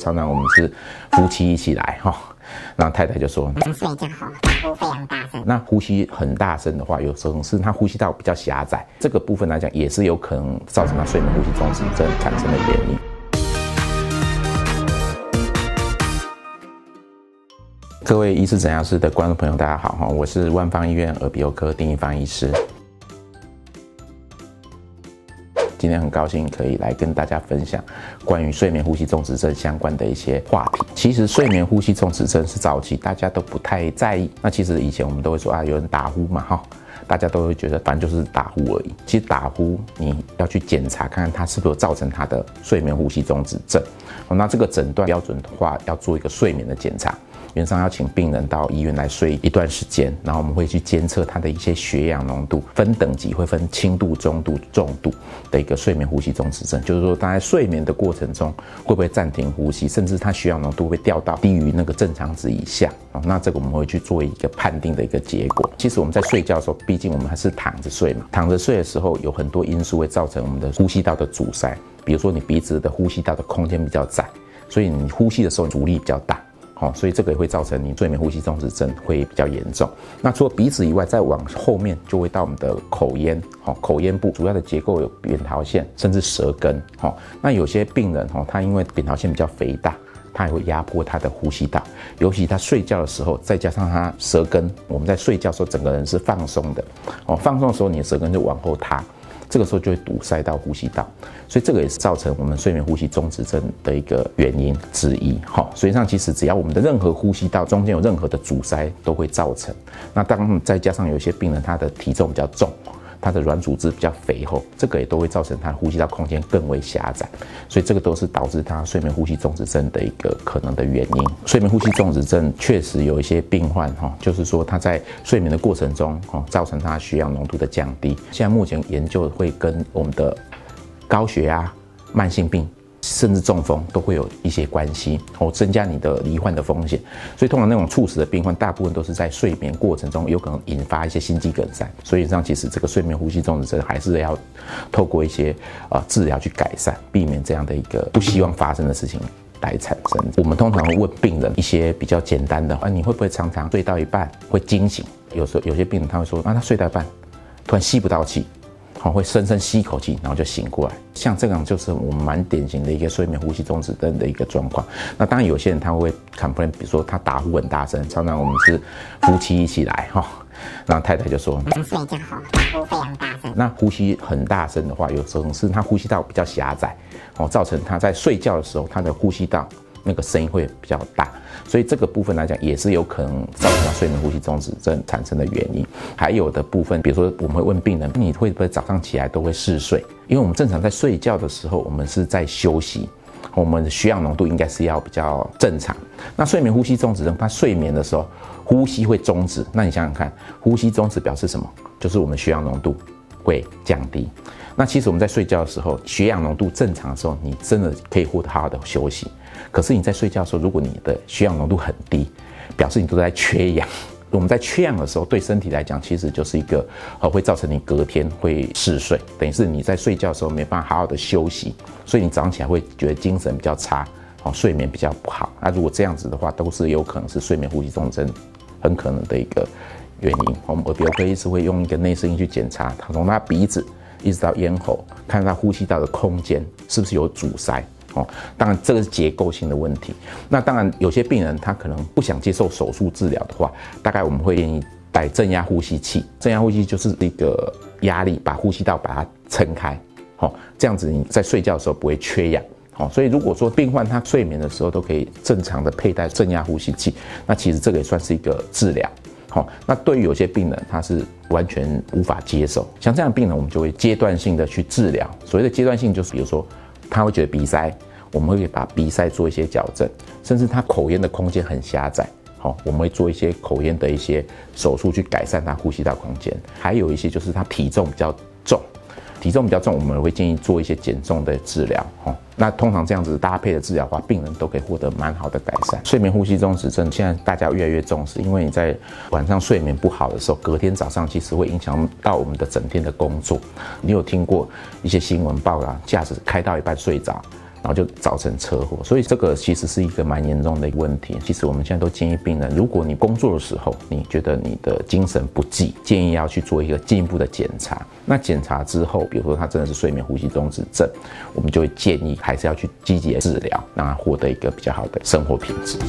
常常我们是夫妻一起来哈，然后太太就说睡觉后打呼非常大声。那呼吸很大声的话，有时候是他呼吸道比较狭窄，这个部分来讲也是有可能造成他睡眠呼吸中止症产生的原因。各位医师诊疗室的观众朋友，大家好哈，我是万芳医院耳鼻喉科丁一芳医师。今天很高兴可以来跟大家分享关于睡眠呼吸中止症相关的一些话题。其实睡眠呼吸中止症是早期大家都不太在意，那其实以前我们都会说有人打呼嘛哈，大家都会觉得反正就是打呼而已。其实打呼你要去检查看看它是不是造成他的睡眠呼吸中止症。那这个诊断标准的话，要做一个睡眠的检查。原则上要请病人到医院来睡一段时间，然后我们会去监测他的一些血氧浓度，分等级会分轻度、中度、重度的一个睡眠呼吸中止症，就是说他在睡眠的过程中会不会暂停呼吸，甚至他血氧浓度会掉到低于那个正常值以下，那这个我们会去做一个判定的一个结果。其实我们在睡觉的时候，毕竟我们还是躺着睡嘛，躺着睡的时候有很多因素会造成我们的呼吸道的阻塞，比如说你鼻子的呼吸道的空间比较窄，所以你呼吸的时候阻力比较大。所以这个也会造成你睡眠呼吸中止症会比较严重。那除了鼻子以外，再往后面就会到我们的口咽，口咽部主要的结构有扁桃腺，甚至舌根。那有些病人他因为扁桃腺比较肥大，他也会压迫他的呼吸道，尤其他睡觉的时候，再加上他舌根，我们在睡觉的时候整个人是放松的，放松的时候你的舌根就往后塌。这个时候就会堵塞到呼吸道，所以这个也是造成我们睡眠呼吸中止症的一个原因之一。实际上其实只要我们的任何呼吸道中间有任何的阻塞都会造成。那当然再加上有些病人他的体重比较重，他的软组织比较肥厚，这个也都会造成他的呼吸道空间更为狭窄，所以这个都是导致他睡眠呼吸中止症的一个可能的原因。睡眠呼吸中止症确实有一些病患就是说他在睡眠的过程中造成他血氧浓度的降低。现在目前研究会跟我们的高血压、慢性病甚至中风都会有一些关系，增加你的罹患的风险。所以通常那种猝死的病患，大部分都是在睡眠过程中有可能引发一些心肌梗塞。所以其实这个睡眠呼吸中止症还是要透过一些治疗去改善，避免这样的一个不希望发生的事情来产生。我们通常会问病人一些比较简单的，你会不会常常睡到一半会惊醒？有时候有些病人他会说，他睡到一半突然吸不到气。会深深吸一口气，然后就醒过来。像这样就是我们蛮典型的一个睡眠呼吸中止症的一个状况。那当然有些人他会 complain， 比如说他打呼很大声，常常我们是夫妻一起来然后太太就说睡觉后打呼非常大声。那呼吸很大声的话，有时候是他呼吸道比较狭窄，造成他在睡觉的时候他的呼吸道那个声音会比较大，所以这个部分来讲也是有可能造成睡眠呼吸中止症产生的原因。还有的部分，比如说我们会问病人，你会不会早上起来都会嗜睡？因为我们正常在睡觉的时候，我们是在休息，我们的血氧浓度应该是要比较正常。那睡眠呼吸中止症，它睡眠的时候呼吸会终止，那你想想看，呼吸终止表示什么？就是我们血氧浓度会降低。那其实我们在睡觉的时候，血氧浓度正常的时候，你真的可以好好的休息。可是你在睡觉的时候，如果你的血氧浓度很低，表示你都在缺氧。我们在缺氧的时候，对身体来讲，其实就是一个会造成你隔天会嗜睡，等于是你在睡觉的时候没办法好好的休息，所以你早上起来会觉得精神比较差，睡眠比较不好。那如果这样子的话，都是有可能是睡眠呼吸中止症很可能的一个原因。我们耳鼻喉科医师会用一个内视镜去检查，从他鼻子一直到咽喉，看他呼吸道的空间是不是有阻塞。当然这个是结构性的问题。那当然有些病人他可能不想接受手术治疗的话，大概我们会建议戴正压呼吸器。正压呼吸器就是一个压力把呼吸道把它撑开，这样子你在睡觉的时候不会缺氧。所以如果说病患他睡眠的时候都可以正常的佩戴正压呼吸器，那其实这个也算是一个治疗。那对于有些病人他是完全无法接受，像这样的病人我们就会阶段性的去治疗。所谓的阶段性就是比如说他会觉得鼻塞，我们会把鼻塞做一些矫正，甚至他口咽的空间很狭窄，我们会做一些口咽的一些手术去改善他呼吸道空间。还有一些就是他体重比较重，我们会建议做一些减重的治疗。那通常这样子搭配的治疗的话，病人都可以获得蛮好的改善。睡眠呼吸中止症现在大家越来越重视，因为你在晚上睡眠不好的时候，隔天早上其实会影响到我们的整天的工作。你有听过一些新闻报道，驾驶开到一半睡着，然后就造成车祸。所以这个其实是一个蛮严重的一个问题。其实我们现在都建议病人，如果你工作的时候你觉得你的精神不济，建议要去做一个进一步的检查。那检查之后，比如说他真的是睡眠呼吸中止症，我们就会建议还是要去积极的治疗，让他获得一个比较好的生活品质。